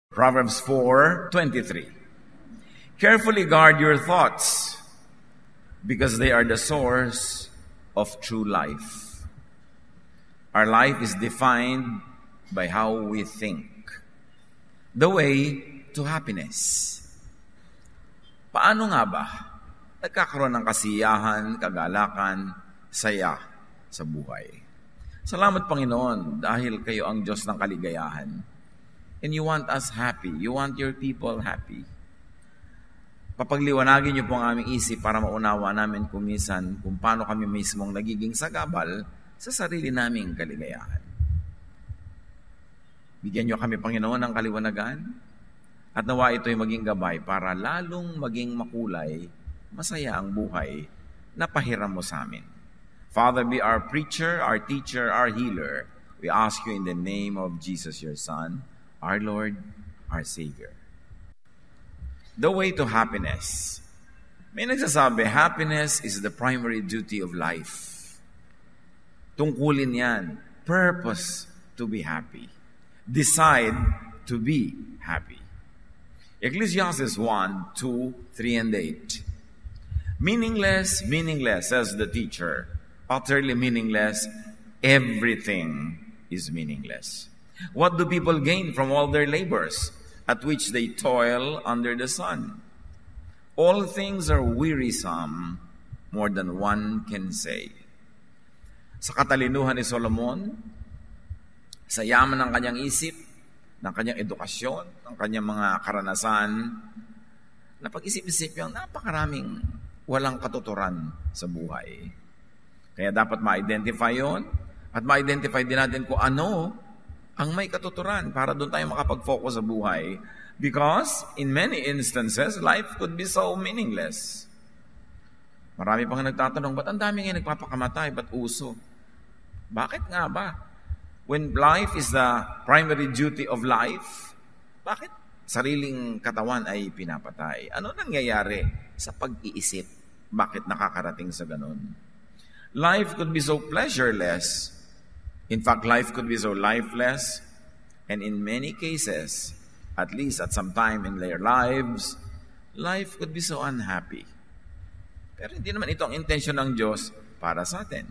Proverbs 4:23. Carefully guard your thoughts, because they are the source of true life. Our life is defined by how we think. The way to happiness. Paano nga ba nagkakaroon ng kasiyahan, kagalakan, saya sa buhay? Salamat, Panginoon, dahil kayo ang Diyos ng kaligayahan. And you want us happy. You want your people happy. Papagliwanagin niyo po ang aming isip para maunawa namin kumisan kung paano kami mismong nagiging sagabal sa sarili naming kaligayahan. Bigyan niyo kami, Panginoon, ng kaliwanagan at nawa ito'y maging gabay para lalong maging makulay, masaya ang buhay na pahiram mo sa amin. Father, be our preacher, our teacher, our healer. We ask you in the name of Jesus, your Son, our Lord, our Savior. The way to happiness. May nagsasabi, happiness is the primary duty of life. Tungkulin yan. Purpose to be happy. Decide to be happy. Ecclesiastes 1, 2, 3, and 8. Meaningless, meaningless, says the teacher. Utterly meaningless, everything is meaningless. What do people gain from all their labors, at which they toil under the sun? All things are wearisome, more than one can say. Sa katalinuhan ni Solomon, sa yaman ng kanyang isip, ng kanyang edukasyon, ng kanyang mga karanasan, napag-isip-isip yung napakaraming walang katuturan sa buhay. Kaya dapat ma-identify yon at ma-identify din natin kung ano ang may katuturan para doon tayo makapag-focus sa buhay. Because in many instances, life could be so meaningless. Marami pang nagtatanong, ba't ang dami ngayon nagpapakamatay? Ba't uso? Bakit nga ba? When life is the primary duty of life, bakit sariling katawan ay pinapatay? Ano nangyayari sa pag-iisip? Bakit nakakarating sa ganun? Life could be so pleasureless. In fact, life could be so lifeless, and in many cases, at least at some time in their lives, life could be so unhappy. Pero hindi naman ito ang intensyon ng Diyos para sa atin.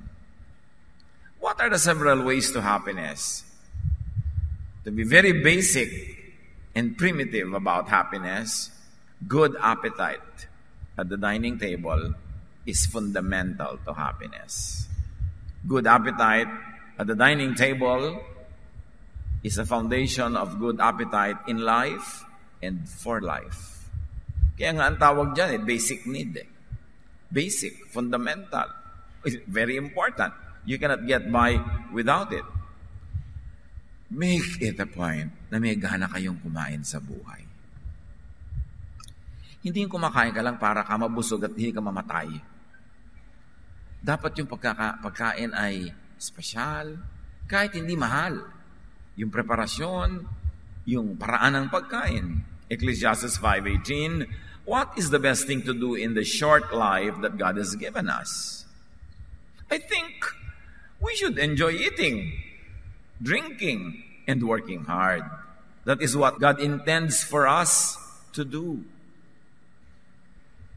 What are the several ways to happiness? To be very basic and primitive about happiness, good appetite at the dining table is fundamental to happiness. Good appetite at the dining table is a foundation of good appetite in life and for life. Kaya nga ang tawag dyan, basic need. Basic, fundamental. It's very important. You cannot get by without it. Make it a point na may gana kayong kumain sa buhay. Hindi yung kumakain ka lang para ka mabusog at hindi ka mamatay. Dapat yung pagkain ay espesyal, kahit hindi mahal. Yung preparasyon, yung paraan ng pagkain. Ecclesiastes 5:18, what is the best thing to do in the short life that God has given us? I think we should enjoy eating, drinking, and working hard. That is what God intends for us to do.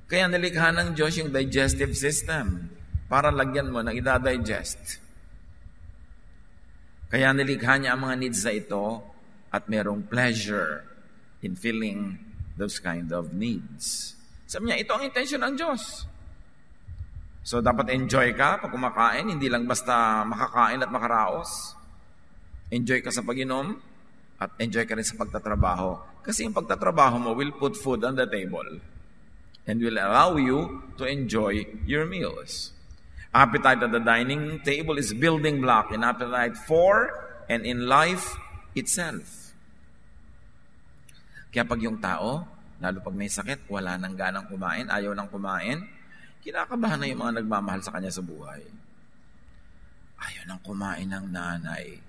Kaya nalikha ng Diyos yung digestive system para lagyan mo ng ida-digest. Kaya nilikha niya ang mga needs na ito at merong pleasure in filling those kind of needs. Sabi niya, ito ang intention ng Diyos. So, dapat enjoy ka pag kumakain, hindi lang basta makakain at makaraos. Enjoy ka sa pag-inom at enjoy ka rin sa pagtatrabaho. Kasi yung pagtatrabaho mo will put food on the table and will allow you to enjoy your meals. Appetite at the dining table is building block in appetite for and in life itself. Kaya pag yung tao, lalo pag may sakit, wala nang ganang kumain, ayaw nang kumain, kinakabahan na yung mga nagmamahal sa kanya sa buhay. Ayaw nang kumain ng nanay.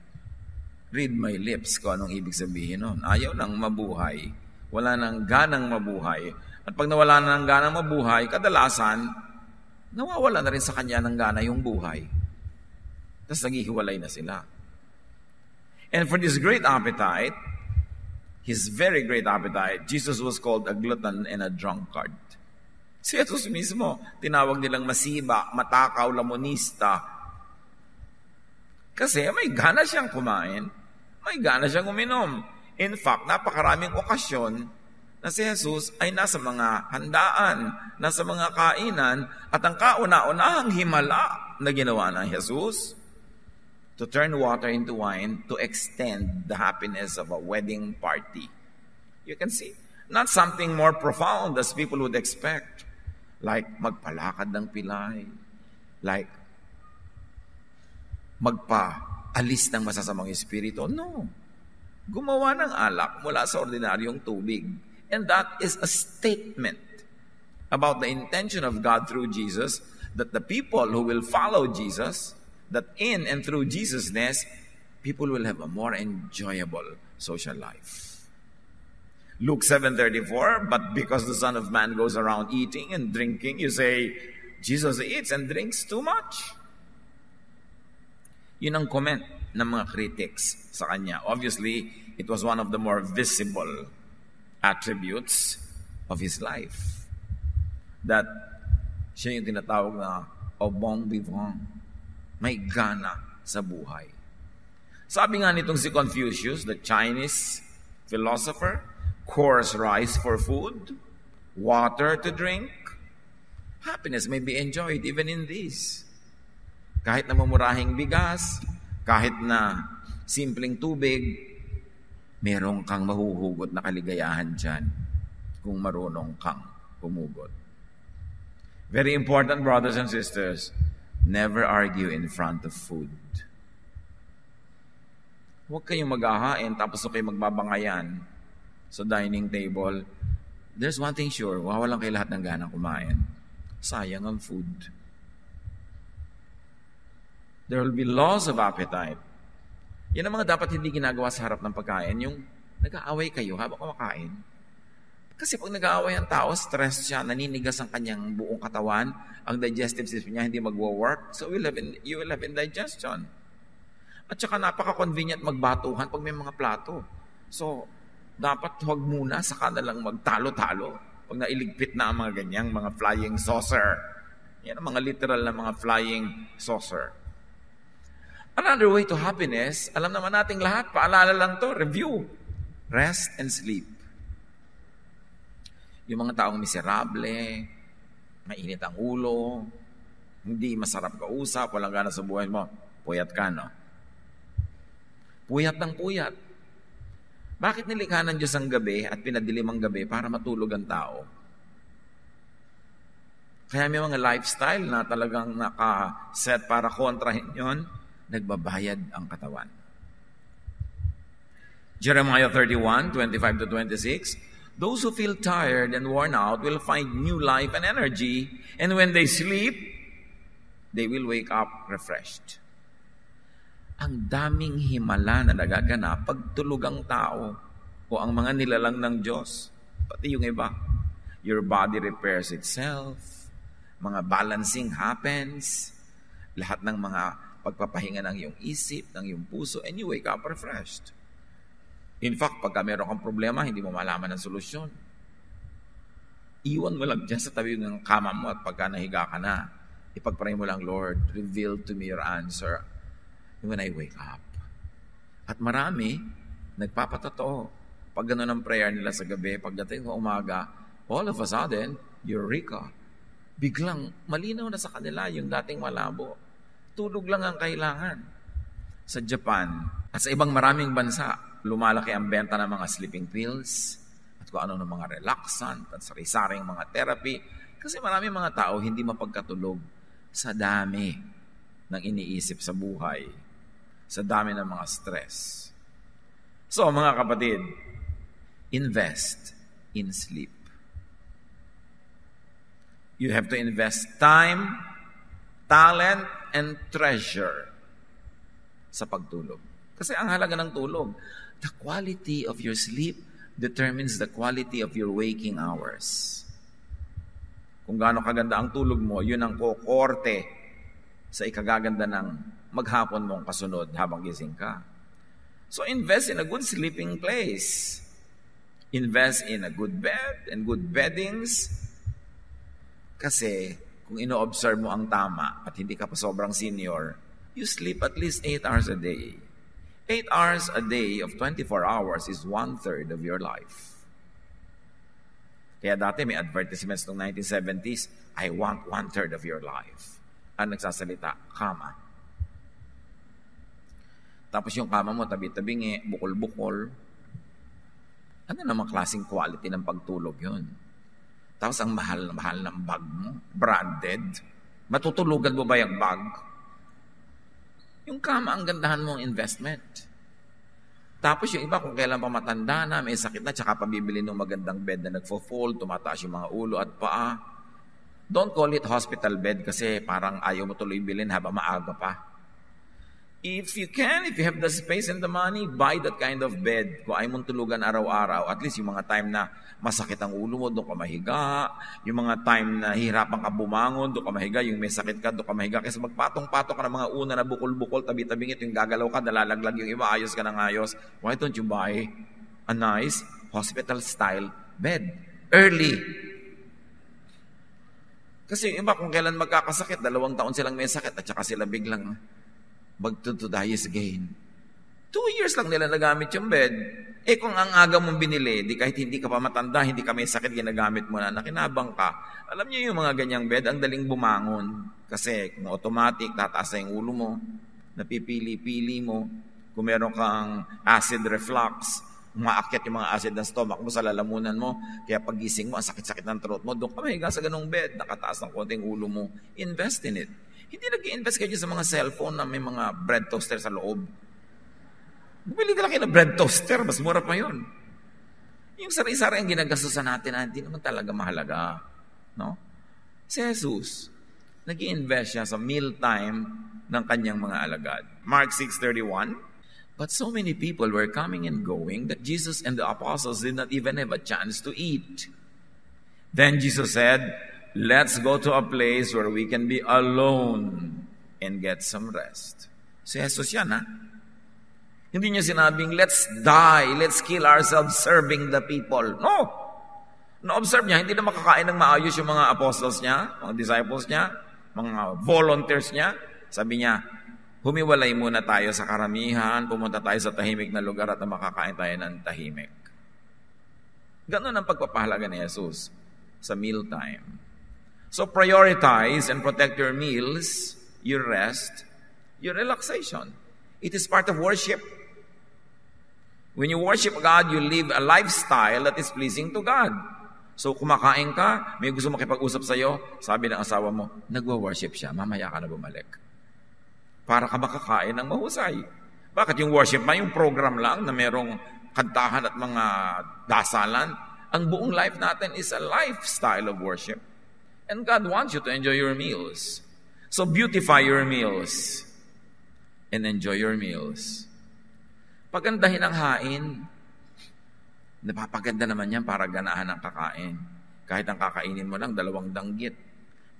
Read my lips kung anong ibig sabihin nun. Ayaw nang mabuhay. Wala nang ganang mabuhay. At pag nawala na ng ganang mabuhay, kadalasan, nawawala na rin sa kanya ng gana yung buhay. Tapos naghihiwalay na sila. And for this great appetite, his very great appetite, Jesus was called a glutton and a drunkard. Si Jesus mismo, tinawag nilang masiba, matakaw, lamonista. Kasi may gana siyang kumain, may gana siyang uminom. In fact, napakaraming okasyon na si Jesus ay nasa mga handaan, nasa mga kainan, at ang kauna-unahang himala na ginawa ng Jesus, to turn water into wine, to extend the happiness of a wedding party. You can see, not something more profound as people would expect, like magpalakad ng pilay, like magpaalis ng masasamang espiritu. No. Gumawa ng alak mula sa ordinaryong tubig. And that is a statement about the intention of God through Jesus, that the people who will follow Jesus, that in and through Jesus-ness, people will have a more enjoyable social life. Luke 7:34, but because the Son of Man goes around eating and drinking, you say, Jesus eats and drinks too much. Yun ang comment ng mga critics sa kanya. Obviously, it was one of the more visible attributes of his life. That siya yung tinatawag na au bon vivant. May gana sa buhay. Sabi nga nitong si Confucius, the Chinese philosopher, coarse rice for food, water to drink. Happiness may be enjoyed even in these. Kahit na mamurahing bigas, kahit na simpleng tubig, merong kang mahuhugot na kaligayahan dyan kung marunong kang humugot. Very important, brothers and sisters, never argue in front of food. Huwag kayong mag-ahain tapos kayo magbabangayan sa dining table. There's one thing sure, wawalan kayo lahat ng gana kumain. Sayang ang food. There will be laws of appetite. Yan ang mga dapat hindi ginagawa sa harap ng pagkain, yung nag-aaway kayo habang kumakain. Kasi pag nag-aaway ang tao, stress siya, naninigas ang kanyang buong katawan, ang digestive system niya hindi magwo-work, so you will have indigestion. At saka napaka-convenient magbatuhan pag may mga plato. So, dapat huwag muna, saka na lang magtalo-talo. Pag nailigpit na ang mga ganyang, mga flying saucer. Yan ang mga literal na mga flying saucer. Another way to happiness, alam naman nating lahat, paalala lang to, review. Rest and sleep. Yung mga taong miserable, mainit ang ulo, hindi masarap kausap, walang gana sa buhay mo, puyat ka, no? Puyat ng puyat. Bakit nilikha ng Diyos ang gabi at pinadilim ang gabi para matulog ang tao? Kaya may mga lifestyle na talagang naka-set para kontrahin yon, nagbabayad ang katawan. Jeremiah 31:25-26, those who feel tired and worn out will find new life and energy, and when they sleep, they will wake up refreshed. Ang daming himala na nagaganap pag tulog ang tao o ang mga nilalang ng Diyos, pati yung iba. Your body repairs itself, mga balancing happens, lahat ng mga pagpapahinga ng iyong isip, ng iyong puso, and you wake up refreshed. In fact, pagka meron kang problema, hindi mo malaman ang solusyon. Iwan mo lang dyan sa tabi ng kama mo at pagka nahiga ka na, ipagpray mo lang, Lord, reveal to me your answer when I wake up. At marami, nagpapatotoo. Pag gano'n ang prayer nila sa gabi, pagdating sa umaga, all of a sudden, eureka. Biglang malinaw na sa kanila yung dating malabo. Tulog lang ang kailangan. Sa Japan at sa ibang maraming bansa, lumalaki ang benta ng mga sleeping pills at kung ano ng mga relaxant at sari-saring mga therapy. Kasi maraming mga tao hindi mapagkatulog sa dami ng iniisip sa buhay, sa dami ng mga stress. So, mga kapatid, invest in sleep. You have to invest time, talent, and treasure sa pagtulog. Kasi ang halaga ng tulog, the quality of your sleep determines the quality of your waking hours. Kung gaano kaganda ang tulog mo, yun ang kokorte sa ikagaganda ng maghapon mong kasunod habang gising ka. So invest in a good sleeping place. Invest in a good bed and good beddings. Kasi kung ino-observe mo ang tama at hindi ka pa sobrang senior, you sleep at least 8 hours a day. 8 hours a day of 24 hours is 1/3 of your life. Kaya dati may advertisements noong 1970s, I want 1/3 of your life. Ang nagsasalita, kama. Tapos yung kama mo, tabi-tabingi, bukol-bukol. Ano namang klaseng quality ng pagtulog yun? Tapos ang mahal na mahal ng bag mo, branded. Matutulugan mo ba yung bag? Yung kama ang gandahan mong investment. Tapos yung iba, kung kailan pa matanda na, may sakit na, tsaka pabibili ng magandang bed na nagfo-fold, tumataas yung mga ulo at paa. Don't call it hospital bed kasi parang ayaw mo tuloy bilhin habang maaga pa. If you can, if you have the space and the money, buy that kind of bed. Kung ayaw mong tulugan araw-araw, at least yung mga time na masakit ang ulo mo, doon ka mahiga. Yung mga time na hihirapan ka bumangon, doon ka mahiga. Yung may sakit ka, doon ka mahiga. Kasi magpatong-patong ka ng mga una na bukol-bukol, tabi-tabingit, yung gagalaw ka, nalalaglag yung iba, ayos ka ng ayos. Why don't you buy a nice hospital-style bed? Early. Kasi yung iba, kung kailan magkakasakit, 2 taon silang may sakit, at saka sila biglang magtutudayis again. 2 years lang nila nagamit yung bed. Eh kung ang aga mong binili, di kahit hindi ka pa matanda, hindi ka may sakit, ginagamit mo na, nakinabang ka. Alam niyo yung mga ganyang bed, ang daling bumangon. Kasi kung automatic, tataas na yung ulo mo, napipili-pili mo. Kung meron kang acid reflux, umaakyat yung mga acid ng stomach mo sa lalamunan mo, kaya pagising mo, ang sakit-sakit ng throat mo, doon ka mahiga sa ganung bed, nakataas ng konting ulo mo, invest in it. Hindi nag-i-invest kayo sa mga cellphone na may mga bread toaster sa loob. Bumili ka lang kayo ng bread toaster, mas mura pa yun. Yung sari-sari ang ginagastusan natin na hindi naman talaga mahalaga. No? Si Jesus, nag-i-invest siya sa mealtime ng kanyang mga alagad. Mark 6:31, but so many people were coming and going that Jesus and the apostles did not even have a chance to eat. Then Jesus said, let's go to a place where we can be alone and get some rest. Si Jesus yan, ha? Hindi niya sinabing, let's die, let's kill ourselves serving the people. No! Na-observe niya, hindi na makakain ng maayos yung mga apostles niya, mga disciples niya, mga volunteers niya. Sabi niya, humiwalay muna tayo sa karamihan, pumunta tayo sa tahimik na lugar at makakain tayo ng tahimik. Ganon ang pagpapahalaga ni Jesus sa mealtime. So prioritize and protect your meals, your rest, your relaxation. It is part of worship. When you worship God, you live a lifestyle that is pleasing to God. So kumakain ka, may gusto makipag-usap sa'yo, sabi ng asawa mo, nagwa-worship siya, mamaya ka na bumalik. Para ka makakain ng mahusay. Bakit yung worship ba? Yung program lang na merong kantahan at mga dasalan. Ang buong life natin is a lifestyle of worship. And God wants you to enjoy your meals. So beautify your meals and enjoy your meals. Pagandahin ang hain. Napapaganda naman yan para ganahan ang kakain. Kahit ang kakainin mo lang, 2 danggit.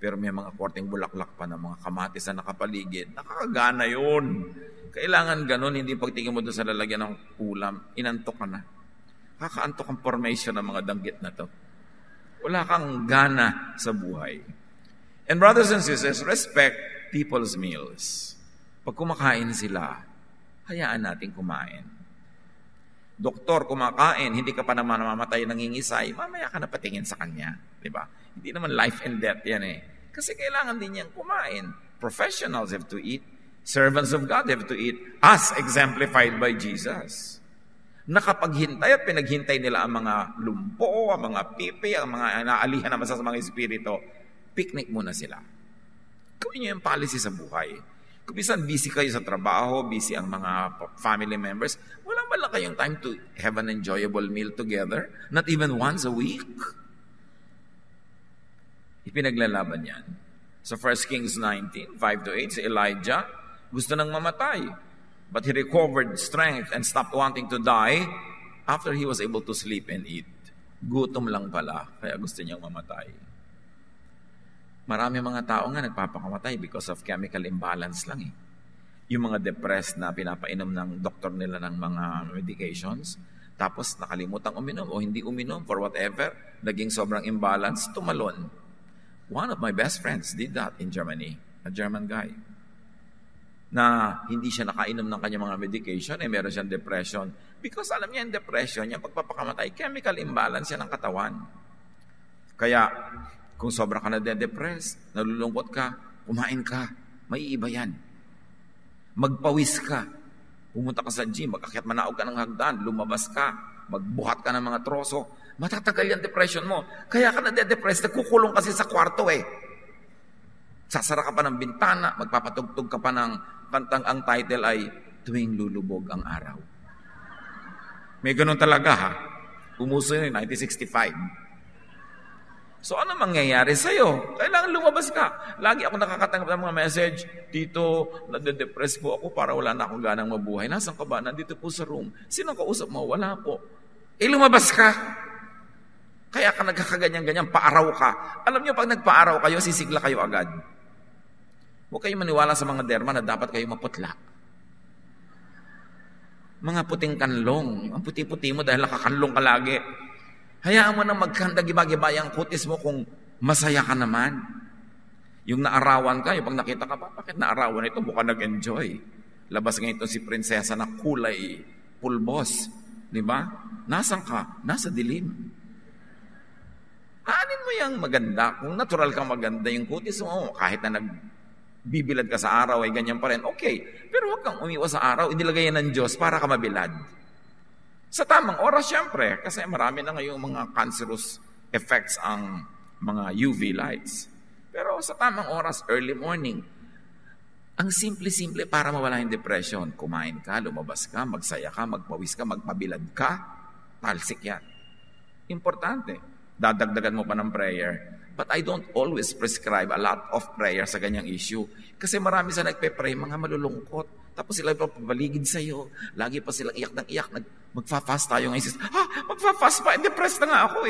Pero may mga korteng bulaklak pa na mga kamatis na nakapaligid. Nakakagana yun. Kailangan ganun, hindi pagtingin mo doon sa lalagyan ng ulam, inantok ka na. Kakaantok ang formation ng mga danggit na to. Wala kang gana sa buhay. And brothers and sisters, respect people's meals. Pag kumakain sila, hayaan natin kumain. Doktor, kumakain, hindi ka pa naman namamatay, nangingisay, mamaya ka na patingin sa kanya. Diba? Hindi naman life and death yan eh. Kasi kailangan din niyang kumain. Professionals have to eat. Servants of God have to eat. As exemplified by Jesus. Nakapaghintay at pinaghintay nila ang mga lumpo, ang mga pipi, ang mga naalihan naman sa mga espiritu. Picnic muna sila. Gawin niyo yung policy sa buhay. Kung bisan busy kayo sa trabaho, busy ang mga family members, walang wala kayong time to have an enjoyable meal together? Not even once a week? Ipinaglalaban yan. Sa 1 Kings 19, 5-8, si Elijah, gusto nang mamatay. But he recovered strength and stopped wanting to die after he was able to sleep and eat. Gutom lang pala, kaya gusto niyang mamatay. Marami mga tao nga nagpapakamatay because of chemical imbalance lang eh. Yung mga depressed na pinapainom ng doktor nila ng mga medications, Tapos nakalimutan uminom o hindi uminom for whatever, naging sobrang imbalance, tumalon. One of my best friends did that in Germany, a German guy, na hindi siya nakainom ng kanyang mga medication, meron siyang depression. Because alam niya, yung depression, yung pagpapakamatay, chemical imbalance yan ng katawan. Kaya, kung sobra ka na de-depress, nalulungkot ka, kumain ka, may iba yan. Magpawis ka. Pumunta ka sa gym, magkakyat manaog ka ng hagdan, lumabas ka, magbuhat ka ng mga troso, matatagal yung depression mo. Kaya ka na de-depress, nagkukulong kasi sa kwarto Sasara ka pa ng bintana, magpapatugtog ka pa ng kantang ang title ay Tuwing Lulubog ang Araw. May ganun talaga Umuso yun, 1965. So ano mangyayari sa'yo? Kailangan lumabas ka. Lagi ako nakakatanggap ng mga message, Tito, nade-depress po ako para wala na akong ganang mabuhay. Nasaan ka ba? Nandito po sa room. Sino kausap mo? Wala po. Lumabas ka. Kaya ka nagkakaganyan-ganyan, paaraw ka. Alam niyo, pag nagpaaraw kayo, sisigla kayo agad. Huwag kayo maniwala sa mga derma na dapat kayo maputla. Mga puting kanlong. Ang puti-puti mo dahil nakakanlong ka lagi. Hayaan mo na magkanda-giba-giba ang kutis mo kung masaya ka naman. Yung naarawan ka, yung pag nakita ka pa, bakit naarawan ito? Mukhang nag-enjoy. Labas nga ito si prinsesa na kulay pulbos. Diba? Nasaan ka? Nasa dilim. Aanin mo yung maganda. Kung natural kang maganda, yung kutis mo, kahit na nagbibilad ka sa araw, ay ganyan pa rin. Okay. Pero huwag kang umiwas sa araw. Inilagay yan ng Diyos para ka mabilad. Sa tamang oras, syempre, kasi marami na ngayong mga cancerous effects ang mga UV lights. Pero sa tamang oras, early morning, ang simple-simple para mawala yung depression. Kumain ka, lumabas ka, magsaya ka, magpawis ka, magpabilad ka, talsik yan. Importante. Dadagdagan mo pa ng prayer. But I don't always prescribe a lot of prayer sa ganyang issue. Kasi marami sa nagpe-pray, mga malulungkot. Tapos sila pa pabaligid sa'yo. Lagi pa silang iyak ng iyak. Magfa-fast tayo ngayon. Magfa-fast pa. Depressed na nga ako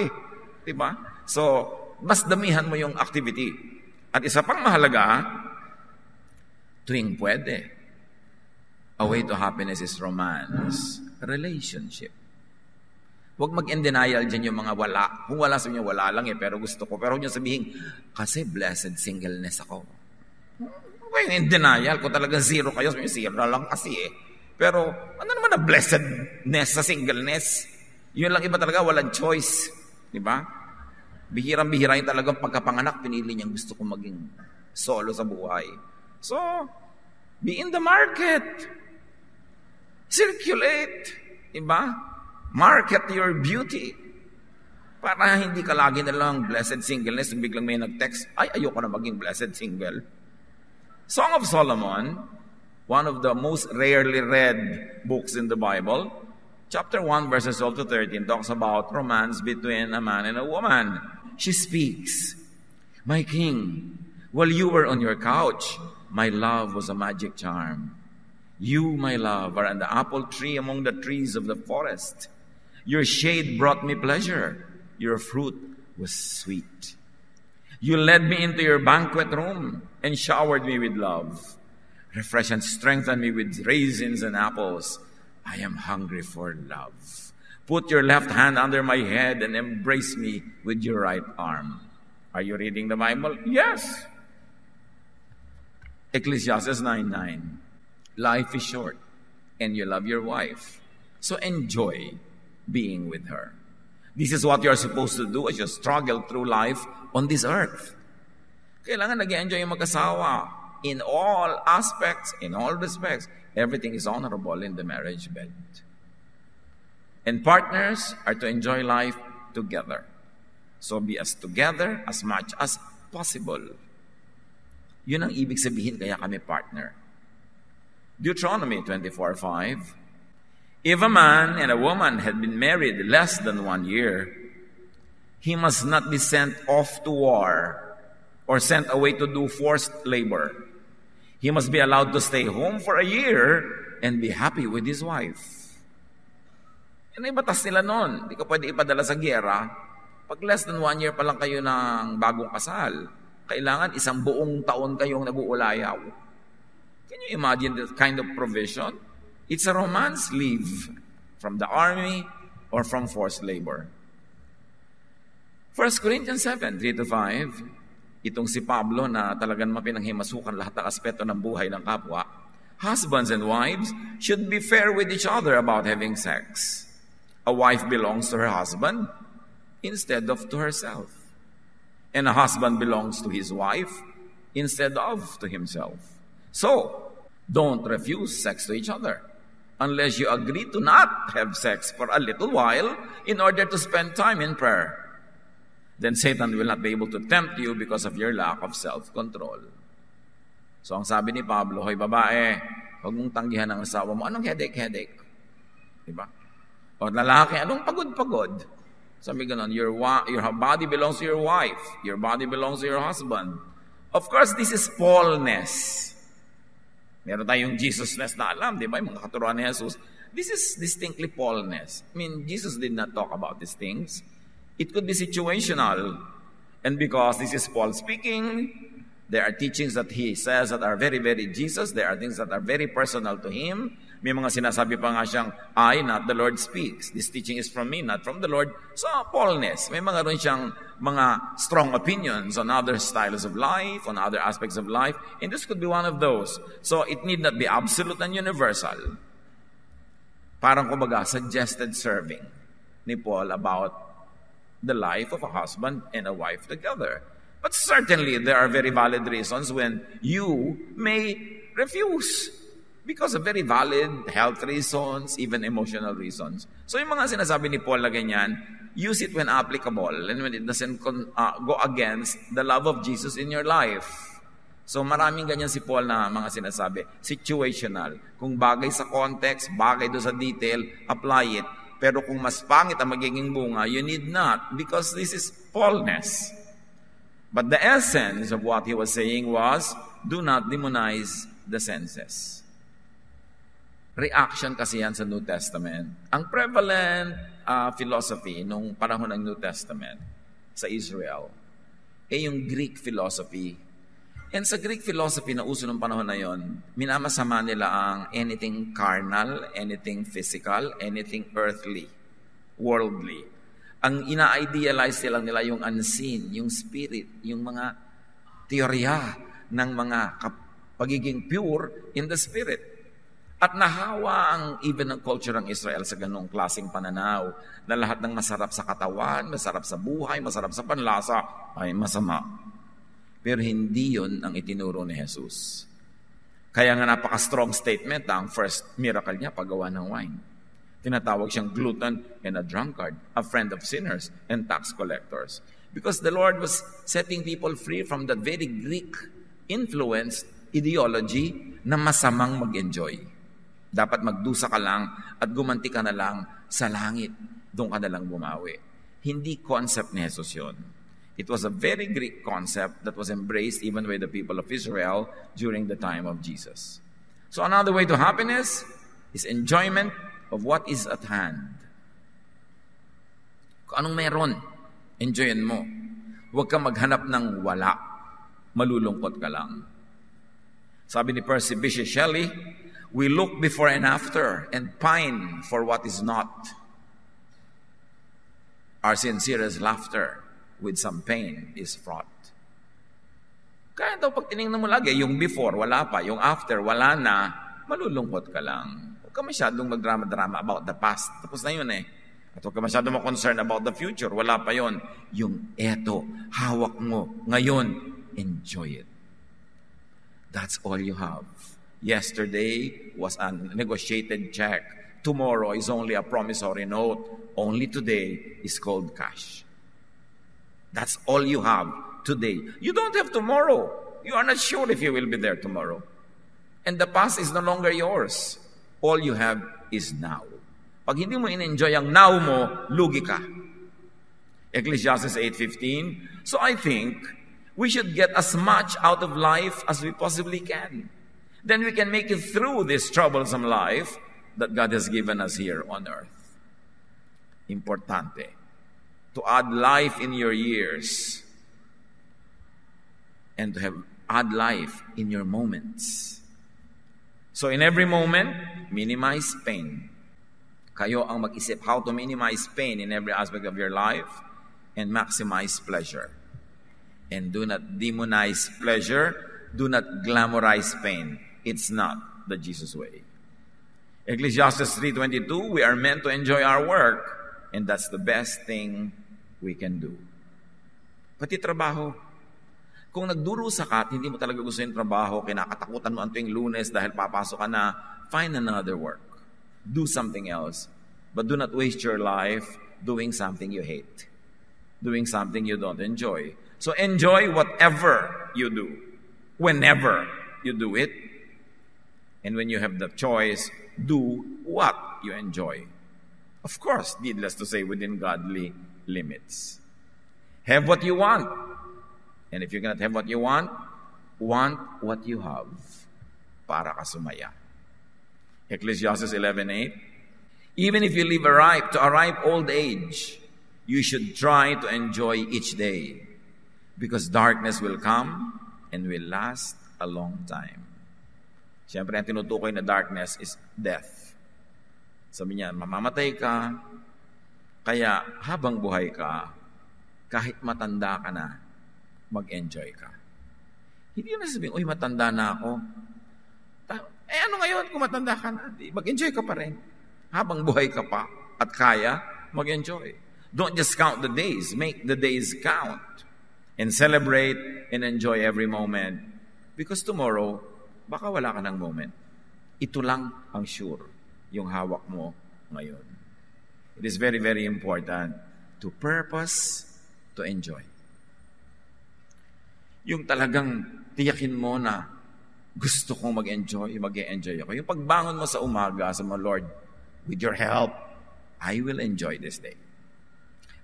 Diba? So, mas damihan mo yung activity. At isa pang mahalaga, tuwing pwede. A way to happiness is romance. Relationship. Huwag mag-in denial dyan yung mga wala. Kung wala sa inyo, wala lang pero gusto ko. Pero huwag nyo sabihin, kasi blessed singleness ako. Well, in denial, kung talagang zero kayo, zero na lang kasi Pero, ano naman na blessedness sa singleness? Yun lang iba talaga, walang choice. Diba? Bihirang-bihira yung talagang pagkapanganak, pinili niyang gusto ko maging solo sa buhay. So, be in the market. Circulate. Diba? Market your beauty. Para hindi ka lagi na lang blessed singleness, biglang may nag-text, ayoko na maging blessed single. Song of Solomon, one of the most rarely read books in the Bible, chapter 1, verses 12 to 13, talks about romance between a man and a woman. She speaks, My king, while you were on your couch, my love was a magic charm. You, my love, are an apple tree among the trees of the forest. Your shade brought me pleasure. Your fruit was sweet. You led me into your banquet room and showered me with love. Refresh and strengthen me with raisins and apples. I am hungry for love. Put your left hand under my head and embrace me with your right arm. Are you reading the Bible? Yes. Ecclesiastes 9:9. Life is short and you love your wife. So enjoy being with her. This is what you're supposed to do as you struggle through life on this earth. Kailangan nag-enjoy yung mag-asawa in all aspects, in all respects. Everything is honorable in the marriage bed. And partners are to enjoy life together. So be as together as much as possible. Yun ang ibig sabihin kaya kami partner. Deuteronomy 24:5. If a man and a woman had been married less than 1 year, he must not be sent off to war or sent away to do forced labor. He must be allowed to stay home for a year and be happy with his wife. Yan ay batas nila noon. Hindi ka pwede ipadala sa giyera. Pag less than 1 year pa lang kayo ng bagong kasal, kailangan 1 buong taon kayong nag-uulayaw. Can you imagine that kind of provision? It's a romance leave from the army or from forced labor. 1 Corinthians 7, 3-5, itong si Pablo na talagang mapinaghimasukan lahat ng aspeto ng buhay ng kapwa, husbands and wives should be fair with each other about having sex. A wife belongs to her husband instead of to herself. And a husband belongs to his wife instead of to himself. So, don't refuse sex to each other unless you agree to not have sex for a little while in order to spend time in prayer. Then Satan will not be able to tempt you because of your lack of self-control. So ang sabi ni Pablo, hoy babae, huwag mong tanggihan ang asawa mo. Anong headache? Diba? O lalaki, anong pagod? Sabi ganon, your body belongs to your wife. Your body belongs to your husband. Of course, this is Paulness. Meron tayong Jesusness na alam, di ba? Yung mga katuruan ni Jesus. This is distinctly Paulness. I mean, Jesus did not talk about these things. It could be situational. And because this is Paul speaking, there are teachings that he says that are very, very Jesus. There are things that are very personal to him. May mga sinasabi pa nga siyang, I, not the Lord, speaks. This teaching is from me, not from the Lord. So, Paulness. May mga rin siyang mga strong opinions on other styles of life, on other aspects of life. And this could be one of those. So, it need not be absolute and universal. Parang kumbaga, suggested serving ni Paul about the life of a husband and a wife together. But certainly, there are very valid reasons when you may refuse. Because of very valid health reasons, even emotional reasons. So yung mga sinasabi ni Paul na ganyan, use it when applicable and when it doesn't go against the love of Jesus in your life. So maraming ganyan si Paul na mga sinasabi. Situational. Kung bagay sa context, bagay do sa detail, apply it. Pero kung mas pangit ang magiging bunga, you need not because this is Paulness. But the essence of what he was saying was, do not demonize the senses. Reaction kasi yan sa New Testament. Ang prevalent philosophy nung panahon ng New Testament sa Israel ay yung Greek philosophy. And sa Greek philosophy na uso ng panahon na yon, minamasama nila ang anything carnal, anything physical, anything earthly, worldly. Ang ina-idealize nila yung unseen, yung spirit, yung mga teorya ng mga pagiging pure in the spirit. At nahawa ang even ng culture ng Israel sa ganong klaseng pananaw na lahat ng masarap sa katawan, masarap sa buhay, masarap sa panlasa ay masama. Pero hindi yun ang itinuro ni Jesus. Kaya nga napaka-strong statement ang first miracle niya, paggawa ng wine. Tinatawag siyang glutton and a drunkard, a friend of sinners and tax collectors. Because the Lord was setting people free from that very Greek-influenced ideology na masamang mag-enjoy. Dapat magdusa ka lang at gumanti ka na lang sa langit. Doon ka na lang bumawi. Hindi concept ni Jesus yun. It was a very Greek concept that was embraced even by the people of Israel during the time of Jesus. So another way to happiness is enjoyment of what is at hand. Kung anong meron, enjoyin mo. Huwag kang maghanap ng wala. Malulungkot ka lang. Sabi ni Percy Bysshe Shelley, we look before and after and pine for what is not. Our sincerest laughter with some pain is fraught. Kaya daw pag tinignan mo lagi, yung before, wala pa. Yung after, wala na. Malulungkot ka lang. Huwag ka masyadong magdrama-drama about the past. Tapos na yun eh. At huwag ka masyadong concerned about the future. Wala pa yun. Yung eto, hawak mo. Ngayon, enjoy it. That's all you have. Yesterday was a negotiated check. Tomorrow is only a promissory note. Only today is called cash. That's all you have today. You don't have tomorrow. You are not sure if you will be there tomorrow. And the past is no longer yours. All you have is now. Pag hindi mo in-enjoy ang now mo, lugi ka. Ecclesiastes 8:15. So I think we should get as much out of life as we possibly can. Then we can make it through this troublesome life that God has given us here on earth. Importante. To add life in your years and to add life in your moments. So in every moment, minimize pain. Kayo ang mag-isip how to minimize pain in every aspect of your life and maximize pleasure. And do not demonize pleasure. Do not glamorize pain. It's not the Jesus way. Ecclesiastes 3:22, we are meant to enjoy our work, and that's the best thing we can do. Pati trabaho. Kung nagdurusa ka at hindi mo talaga gusto yung trabaho, kinakatakutan mo ang tuwing Lunes dahil papasok ka na, find another work. Do something else. But do not waste your life doing something you hate. Doing something you don't enjoy. So enjoy whatever you do. Whenever you do it. And when you have the choice, do what you enjoy. Of course, needless to say, within godly limits. Have what you want. And if you cannot have what you want what you have para ka sumaya. Ecclesiastes 11:8, even if you live a ripe old age, you should try to enjoy each day, because darkness will come and will last a long time. Siyempre, ang tinutukoy na darkness is death. Sabi niya, mamamatay ka, kaya habang buhay ka, kahit matanda ka na, mag-enjoy ka. Hindi na sabihin, uy, matanda na ako. Ano ngayon kung matanda ka na? Mag-enjoy ka pa rin. Habang buhay ka pa at kaya, mag-enjoy. Don't just count the days. Make the days count. And celebrate and enjoy every moment. Because tomorrow, baka wala ka ng moment. Ito lang ang sure, yung hawak mo ngayon. It is very, very important to purpose, to enjoy. Yung talagang tiyakin mo na gusto kong mag-enjoy ako. Yung pagbangon mo sa umaga, sa mga Lord, with your help, I will enjoy this day.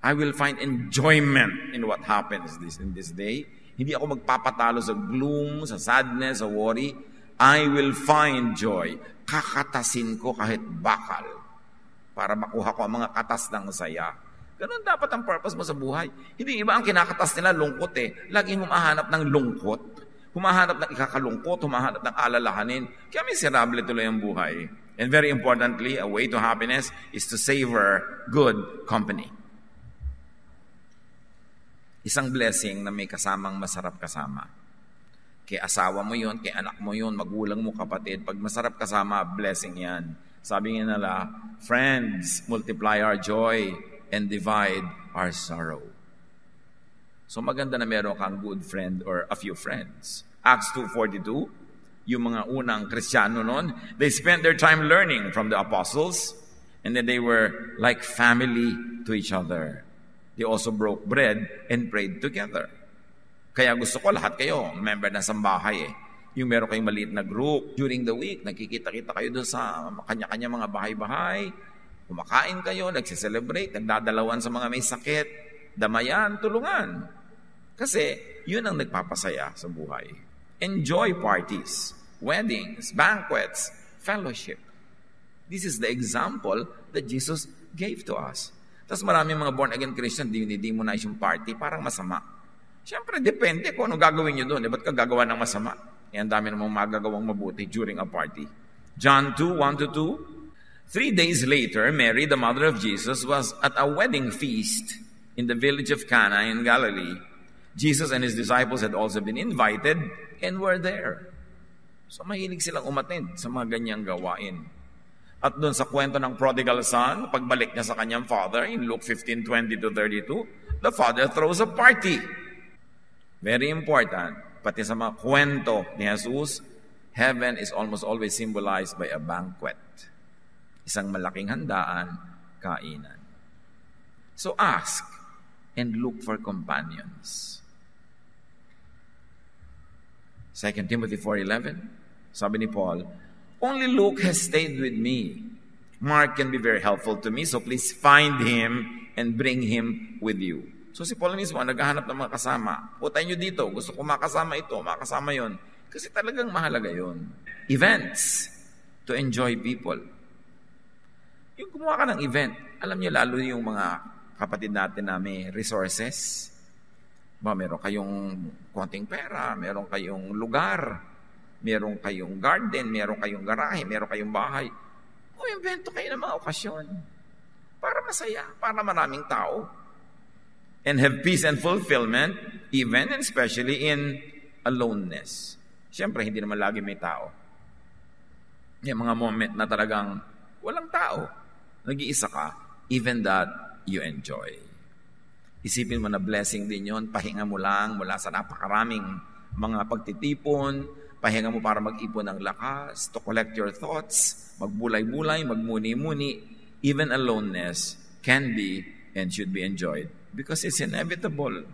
I will find enjoyment in what happens in this day. Hindi ako magpapatalo sa gloom, sa sadness, sa worry. I will find joy. Kakatasin ko kahit bakal para makuha ko ang mga katas ng saya. Ganun dapat ang purpose mo sa buhay. Hindi iba ang kinakatas nila, lungkot eh. Laging humahanap ng lungkot. Humahanap ng ikakalungkot, humahanap ng alalahanin. Kaya miserable tuloy ang buhay. And very importantly, a way to happiness is to savor good company. Isang blessing na may kasamang masarap kasama. Kay asawa mo yun, kay anak mo yun, magulang mo, kapatid. Pag masarap kasama, blessing yan. Sabi nga nila, friends, multiply our joy and divide our sorrow. So maganda na meron kang good friend or a few friends. Acts 2:42, yung mga unang Kristiyano noon, they spent their time learning from the apostles, and then they were like family to each other. They also broke bread and prayed together. Kaya gusto ko lahat kayo, member ng sambahay eh. Yung meron kayong maliit na group, during the week, nagkikita-kita kayo doon sa kanya-kanya mga bahay-bahay, kumakain kayo, nagsiselebrate, nagdadalawan sa mga may sakit, damayan, tulungan. Kasi yun ang nagpapasaya sa buhay. Enjoy parties, weddings, banquets, fellowship. This is the example that Jesus gave to us. Tapos maraming mga born-again Christian, dinidemonize yung party, parang masama. Siyempre, depende kung ano gagawin nyo doon. Ba't ka gagawa ng masama? Ang dami namang magagawang mabuti during a party. John 2:1-2. 3 days later, Mary, the mother of Jesus, was at a wedding feast in the village of Cana in Galilee. Jesus and his disciples had also been invited and were there. So mahilig silang umattend sa mga ganyang gawain. At doon sa kwento ng prodigal son, pagbalik niya sa kanyang father, in Luke 15:20-32, the father throws a party. Very important, pati sa mga kwento ni Jesus, heaven is almost always symbolized by a banquet. Isang malaking handaan, kainan. So ask and look for companions. 2 Timothy 4:11, sabi ni Paul, only Luke has stayed with me. Mark can be very helpful to me, so please find him and bring him with you. So si Paul mismo, naghahanap ng mga kasama. Putay nyo dito, gusto ko makasama ito, makasama yon. Kasi talagang mahalaga yon. Events to enjoy people. Yung gumawa ka ng event, alam nyo lalo yung mga kapatid natin na may resources. Meron kayong konting pera, meron kayong lugar, meron kayong garden, meron kayong garahe, meron kayong bahay. Umimbento kayo ng mga okasyon para masaya, para maraming tao. And have peace and fulfillment, even and especially in aloneness. Siyempre, hindi naman lagi may tao. Yung mga moment na talagang walang tao, nag-iisa ka, even that you enjoy. Isipin mo na blessing din yon, pahinga mo lang mula sa napakaraming mga pagtitipon, pahinga mo para mag-ipon ng lakas, to collect your thoughts, magbulay-bulay, magmuni-muni. Even aloneness can be and should be enjoyed because it's inevitable.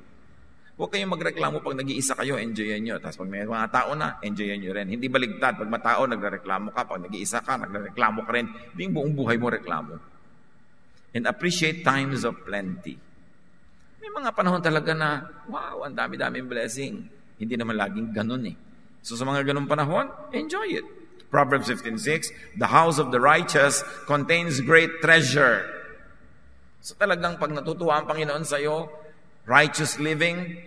Huwag kayong magreklamo pag nag-iisa kayo, enjoyin nyo. Tapos pag may mga tao na, enjoyin nyo rin. Hindi baligtad. Pag matao, nagreklamo ka. Pag nag-iisa ka, nagreklamo ka rin. Hindi yung buong buhay mo reklamo. And appreciate times of plenty. May mga panahon talaga na, wow, ang dami-daming blessing. Hindi naman laging ganun eh. So sa mga ganun panahon, enjoy it. Proverbs 15:6, the house of the righteous contains great treasure. So talagang pag natutuwa ang Panginoon sa'yo, righteous living,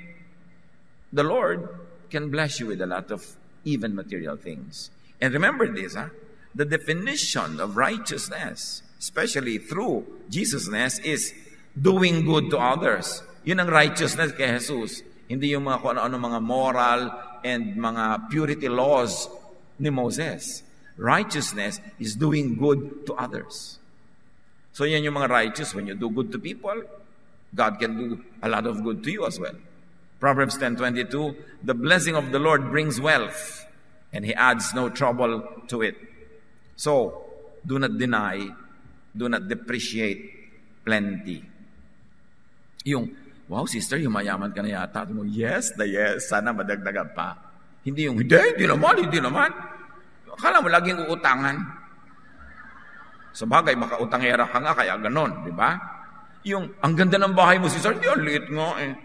the Lord can bless you with a lot of even material things. And remember this, the definition of righteousness, especially through Jesusness, is doing good to others. Yun ang righteousness kay Jesus. Hindi yung mga kung ano-ano mga moral and mga purity laws ni Moses. Righteousness is doing good to others. So yan yung mga righteous. When you do good to people, God can do a lot of good to you as well. Proverbs 10:22, the blessing of the Lord brings wealth, and He adds no trouble to it. So, do not deny, do not depreciate plenty. Yung, wow, sister, yung mayaman ka na yata. Yes, sana madagdagan pa. Hindi yung, hindi naman. Akala mo laging uutangan. Sa bagay, baka utangera ka nga, kaya ganon, di ba? Yung, ang ganda ng bahay mo, sister, hindi, ang liit nga eh.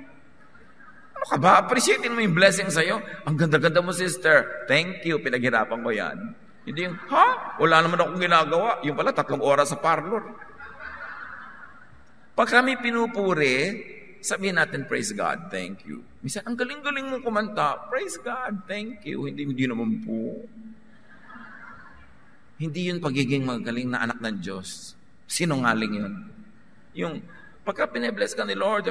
Ano ka ba? Appreciatein mo yung blessing sa'yo. Ang ganda-ganda mo, sister. Thank you, pinaghirapan ko yan. Hindi yung, wala naman akong ginagawa. Yung pala, 3 oras sa parlor. Pag kami pinupuri, sabihin natin, praise God, thank you. Minsan, ang galing-galing mong kumanta, praise God, thank you. Hindi naman po. Hindi yun pagiging magaling na anak ng Diyos. Sinungaling yun. Yung, pagka pinabless ka ni Lord,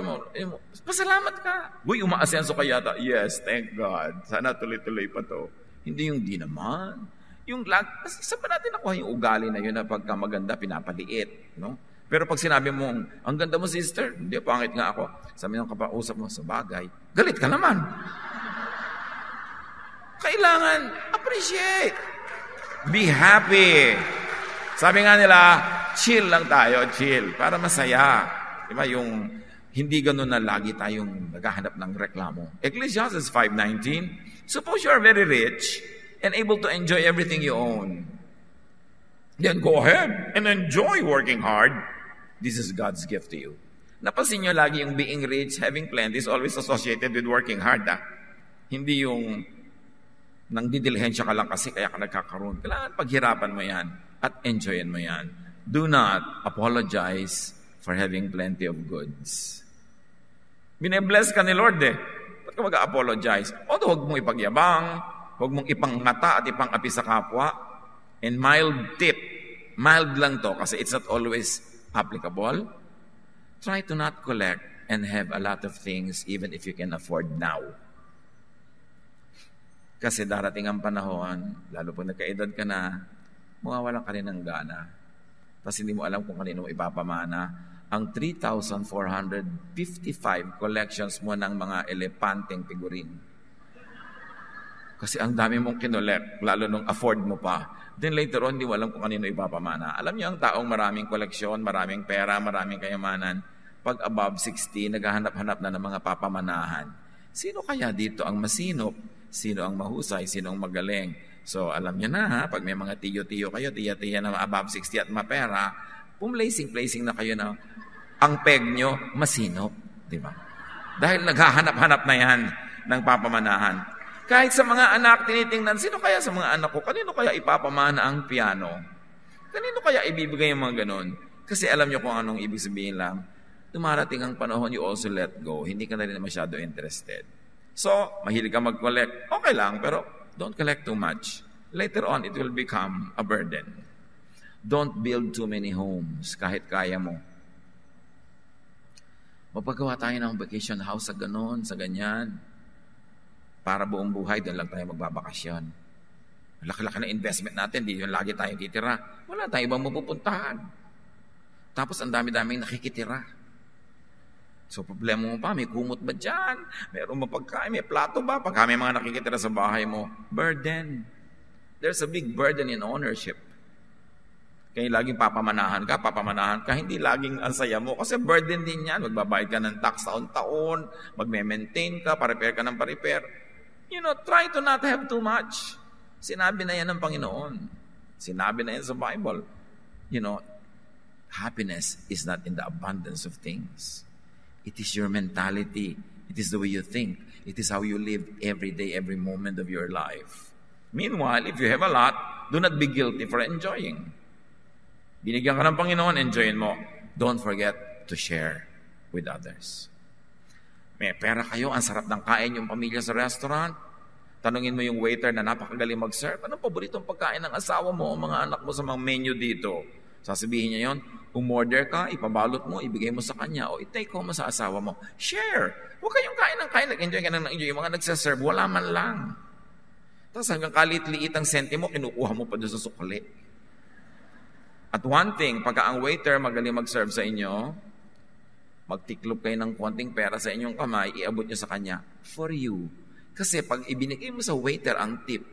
pasalamat ka. Uy, umaasenso ka yata. Yes, thank God. Sana tuloy-tuloy pa to. Hindi yung di naman. Yung saan ba natin nakuha yung ugali na yun na pagka maganda, pinapaliit, no? Pero pag sinabi mo, ang ganda mo, sister, hindi, pangit nga ako. Sabi ng kapausap mo, sa bagay, galit ka naman. Kailangan, appreciate. Be happy. Sabi nga nila, chill lang tayo, chill, para masaya. Diba, yung hindi ganun na lagi tayong naghahanap ng reklamo. Ecclesiastes 5:19, suppose you are very rich and able to enjoy everything you own. Then go ahead and enjoy working hard. This is God's gift to you. Napansin nyo lagi yung being rich, having plenty is always associated with working hard. Hindi yung nang didilhensya ka lang kasi kaya ka nagkakaroon. Kailangan paghirapan mo yan at enjoyin mo yan. Do not apologize for having plenty of goods. Bine-bless ka ni Lord Ba't ka mag-apologize? Although huwag mong ipagyabang, huwag mong ipangngata at ipang-api sa kapwa. And mild tip, mild lang to kasi it's not always applicable. Try to not collect and have a lot of things even if you can afford now. Kasi darating ang panahon, lalo pag nagkaedad ka na, mawawalan ka rin ng gana. Tapos hindi mo alam kung kanino ipapamana. Ang 3,455 collections mo ng mga elepanteng figurine. Kasi ang dami mong kinolect, lalo nung afford mo pa. Then later on, hindi mo alam kung kanino ipapamana. Alam niyo ang taong maraming koleksyon, maraming pera, maraming kayamanan, pag above 60, naghahanap-hanap na ng mga papamanahan. Sino kaya dito ang masinop? Sino ang mahusay? Sino ang magaling? So, alam niyo na, pag may mga tiyo-tiyo kayo, tiya-tiya na above 60 at mapera, pumlacing-placing na kayo na ang peg nyo, masinop. Diba? Dahil naghahanap-hanap na yan ng papamanahan. Kahit sa mga anak, tinitingnan, sino kaya sa mga anak ko? Kanino kaya ipapamana ang piano? Kanino kaya ibibigay yung mga ganun? Kasi alam niyo kung anong ibig sabihin lang, dumarating ang panahon, you also let go. Hindi ka na rin masyado interested. So, mahilig ka mag-collect. Okay lang, pero don't collect too much. Later on, it will become a burden. Don't build too many homes kahit kaya mo. Mapagawa tayo ng vacation house sa ganon, sa ganyan. Para buong buhay, doon lang tayo magbabakasyon. Laki-laki na investment natin, di yun lagi tayong titira. Wala tayong ibang mapupuntahan. Tapos ang dami-daming nakikitira. So problema mo pa, may kumot ba dyan? Meron mapagkain, may plato ba? Pagka may mga nakikitira sa bahay mo, burden. There's a big burden in ownership. Kaya laging papamanahan ka, hindi laging ang saya mo. Kasi burden din yan. Magbabayad ka ng tax taon-taon, magme-maintain ka, pa-repair ka ng pa-repair. Try to not have too much. Sinabi na yan ng Panginoon. Sinabi na yan sa Bible. Happiness is not in the abundance of things. It is your mentality. It is the way you think. It is how you live every day, every moment of your life. Meanwhile, if you have a lot, do not be guilty for enjoying. Binigyan ka ng Panginoon, enjoyin mo. Don't forget to share with others. May pera kayo, ang sarap ng kain yung pamilya sa restaurant. Tanungin mo yung waiter na napakagaling mag-serve. Anong paboritong pagkain ng asawa mo o mga anak mo sa mga menu dito? Sasabihin niya yon, umorder ka, ipabalot mo, ibigay mo sa kanya, o i-take home mo sa asawa mo. Share! Huwag kayong kain ng kain, nag-enjoy ka ng enjoy. Yung mga nagsaserve, wala man lang. Tapos hanggang kalit-liit ang sentimo, kinukuha mo pa doon sa sukli. At one thing, pagka ang waiter magaling mag-serve sa inyo, magtiklop kayo ng konting pera sa inyong kamay, iabot nyo sa kanya, for you. Kasi pag ibinigay mo sa waiter ang tip,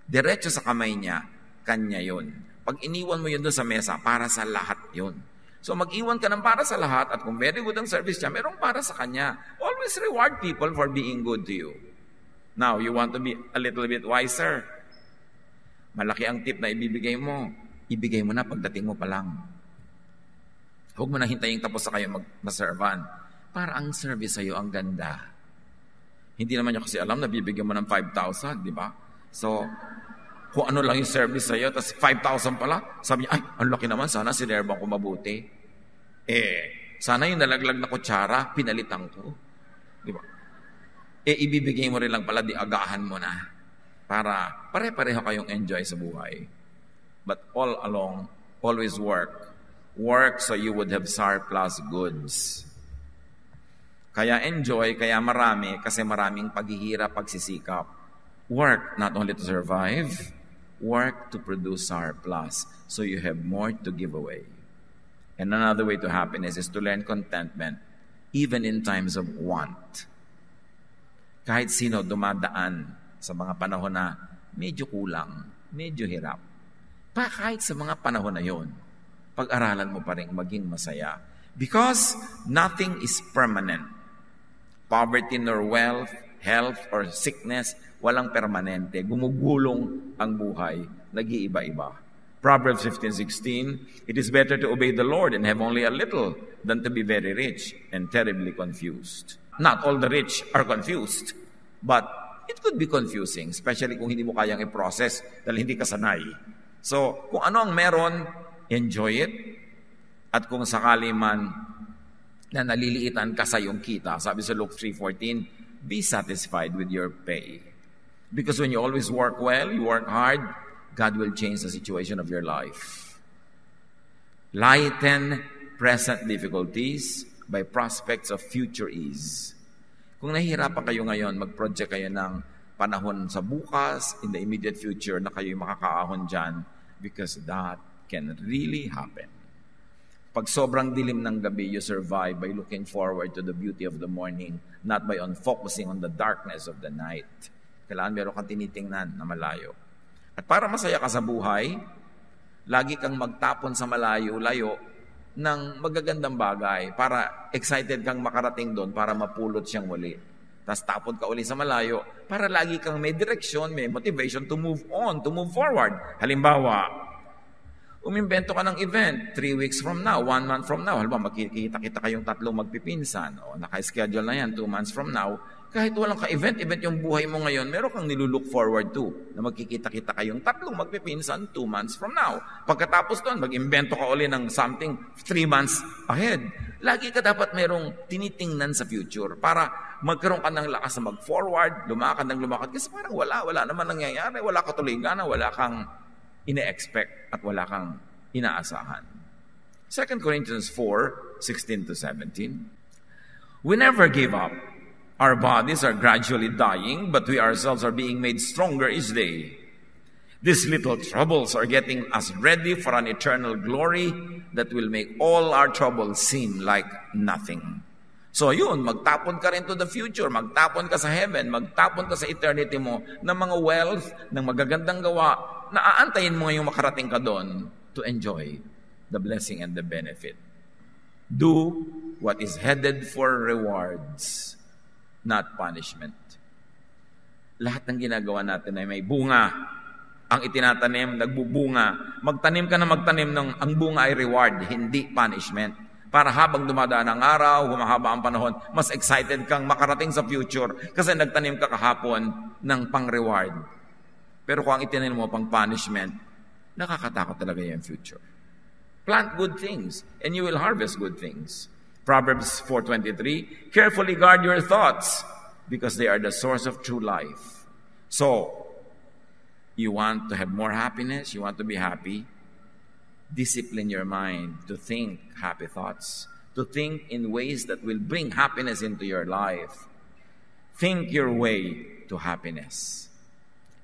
diretso sa kamay niya, kanya yon. Pag iniwan mo yun doon sa mesa, para sa lahat yon. So mag-iwan ka ng para sa lahat, at kung very good ang service niya, merong para sa kanya. Always reward people for being good to you. Now, you want to be a little bit wiser. Malaki ang tip na ibibigay mo. Ibigay mo na pagdating mo pa lang. Huwag mo na hintayin tapos sa kayo mag-servan. Para ang service sa'yo ang ganda. Hindi naman niya kasi alam na bibigyan mo ng 5,000, di ba? So, kung ano lang yung service sa'yo, tapos 5,000 pala, sabi niya, ay, ang laki naman, sana sinerban ko mabuti. Sana yung nalaglag na kutsara, pinalitan ko. Di ba? Ibibigay mo rin lang pala, di agahan mo na. Para pare-pareho kayong enjoy sa buhay. But all along, always work. Work so you would have surplus goods. Kaya enjoy, kaya marami, kasi maraming paghihirap, pagsisikap. Work not only to survive, work to produce surplus so you have more to give away. And another way to happiness is to learn contentment even in times of want. Kahit sino dumadaan sa mga panahon na medyo kulang, medyo hirap. Kahit sa mga panahon na yon, pag-aralan mo pa rin maging masaya. Because nothing is permanent. Poverty nor wealth, health or sickness, walang permanente. Gumugulong ang buhay, nag-iiba-iba. Proverbs 15:16, it is better to obey the Lord and have only a little than to be very rich and terribly confused. Not all the rich are confused, but it could be confusing, especially kung hindi mo kayang i-process dahil hindi ka sanay. So, kung ano ang meron, enjoy it. At kung sakali man na naliliitan ka sa iyong kita, sabi sa Luke 3:14, be satisfied with your pay. Because when you always work well, you work hard, God will change the situation of your life. Lighten present difficulties by prospects of future ease. Kung nahihirapan kayo ngayon, mag-project kayo ng panahon sa bukas, in the immediate future, na kayo'y makakaahon dyan, because that can really happen. Pag sobrang dilim ng gabi, you survive by looking forward to the beauty of the morning, not by focusing on the darkness of the night. Kailangan meron kang tinitingnan na malayo. At para masaya ka sa buhay, lagi kang magtapon sa malayo-layo ng magagandang bagay para excited kang makarating doon para mapulot siyang muli. Tapos tapon ka uli sa malayo para lagi kang may direksyon, may motivation to move on, to move forward. Halimbawa, umimbento ka ng event 3 weeks from now, 1 month from now. Halimbawa, magkikita-kita kayong tatlong magpipinsan. O, naka-schedule na yan 2 months from now. Kahit walang ka-event yung buhay mo ngayon, meron kang nilulook forward to na magkikita-kita kayong tatlong magpipinsan 2 months from now. Pagkatapos doon, mag-imbento ka uli ng something 3 months ahead. Lagi ka dapat merong tinitingnan sa future para magkaroon ka ng lakas na mag-forward, lumakad ng lumakad. Kasi parang wala naman nangyayari, wala ka tulingan, wala kang ine-expect at wala kang inaasahan. 2 Corinthians 4:16-17. We never give up. Our bodies are gradually dying, but we ourselves are being made stronger each day. These little troubles are getting us ready for an eternal glory that will make all our troubles seem like nothing. So yun, magtapon ka rin to the future, magtapon ka sa heaven, magtapon ka sa eternity mo ng mga wealth, ng magagandang gawa, na aantayin mo ngayong makarating ka doon to enjoy the blessing and the benefit. Do what is headed for rewards, not punishment. Lahat ng ginagawa natin ay may bunga. Ang itinatanim, nagbubunga. Magtanim ka na magtanim ng ang bunga ay reward, hindi punishment. Para habang dumadaan ang araw, humahaba ang panahon, mas excited kang makarating sa future kasi nagtanim ka kahapon ng pang-reward. Pero kung ang itinanim mo pang punishment, nakakatakot talaga yung future. Plant good things and you will harvest good things. Proverbs 4:23, carefully guard your thoughts because they are the source of true life. So, you want to have more happiness, you want to be happy, discipline your mind to think happy thoughts, to think in ways that will bring happiness into your life. Think your way to happiness.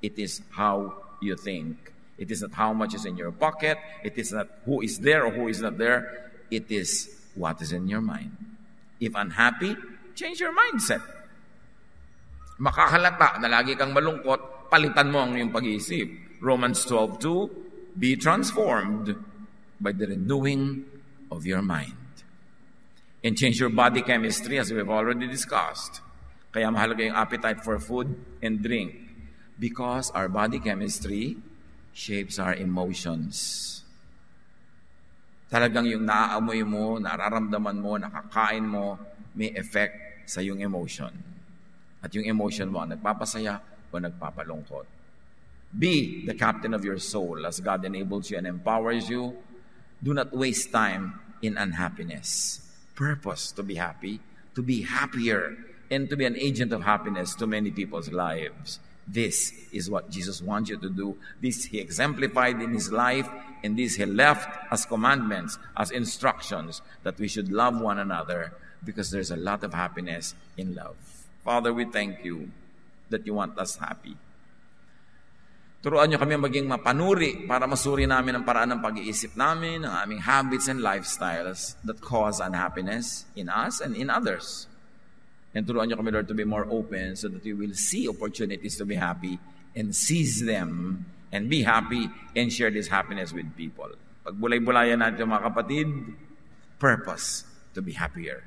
It is how you think. It is not how much is in your pocket. It is not who is there or who is not there. It is what is in your mind. If unhappy, change your mindset. Makahalata na lagi kang malungkot, palitan mo ang iyong pag-iisip. Romans 12:2, be transformed by the renewing of your mind. And change your body chemistry as we've already discussed. Kaya mahalaga yung appetite for food and drink. Because our body chemistry shapes our emotions. Talagang yung naaamoy mo, nararamdaman mo, nakakain mo, may effect sa yung emotion. At yung emotion mo, nagpapasaya o nagpapalungkot. Be the captain of your soul as God enables you and empowers you. Do not waste time in unhappiness. Purpose to be happy, to be happier, and to be an agent of happiness to many people's lives. This is what Jesus wants you to do. This He exemplified in His life, and this He left as commandments, as instructions, that we should love one another because there's a lot of happiness in love. Father, we thank you that you want us happy. Turuan niyo kami maging mapanuri para masuri namin ang paraan ng pag-iisip namin, ang aming habits and lifestyles that cause unhappiness in us and in others. And turuan niyo kami, Lord, to be more open so that we will see opportunities to be happy and seize them and be happy and share this happiness with people. Pagbulay-bulayan natin mga kapatid, purpose to be happier.